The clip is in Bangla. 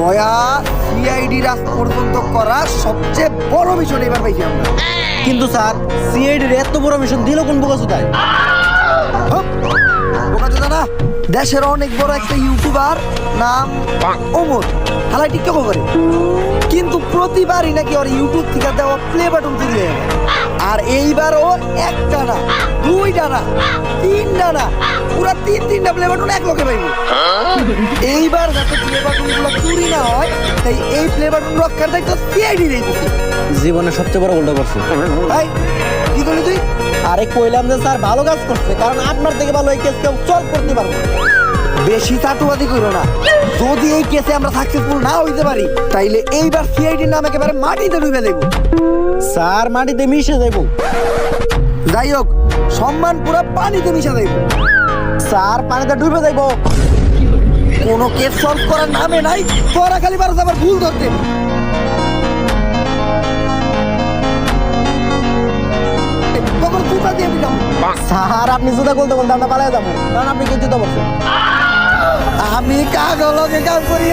দয়া সিআইডি রাজ পর্যন্ত করা সবচেয়ে বড় মিশন এবার পাইছি আমরা। কিন্তু স্যার সিআইডির এত বড় মিশন দিল কোন বোকাচোদায়? বোকাচোদা না, দেশের অনেক বড় একটা ইউটিউবার নাম ওমর, হালাই টিকটক করে, কিন্তু প্রতিবারই নাকি ওর ইউটিউব থেকে দেওয়া প্লে বাটন চুরি হয়ে যায়। আর এইবার ও একটা না, দুইটা না, তিনটা না, পুরা তিনটা প্লে বাটন এক লোকে পাইব। এইবার যাতে প্লে বাটন গুলো চুরি না হয়, তাই এই প্লে বাটন রক্ষার দায়িত্ব সিআইডি দিয়েছে। জীবনে সবচেয়ে বড় ভুলটা করছে। ভাই কি করলি তুই? আরে কইলাম যে স্যার ভালো কাজ করছে, কারণ আপনার থেকে ভালো এই কেস কেউ সলভ করতে পারবো না। বেশি চাটুবাদি করো না। যদি এই কেসে আমরা সাকসেসফুল না হইতে পারি, তাইলে এইবার সিআইডির নাম একেবারে মাটিতে ডুবে দেব। স্যার মাটিতে মিশে দেব। যাই হোক, সম্মান পুরো পানিতে মিশা দেব। স্যার পানিতে ডুবে দেব। কোনো কেস সলভ করার নামে নাই, তোরা খালি বারো আবার ভুল ধরতে। তখন জুতা দিয়ে দিলাম। স্যার আপনি জুতা বলতে বলতে আমরা পালিয়ে যাবো, কারণ আপনি কিন্তু বলছেন। আমি কাগলকে কাজ করি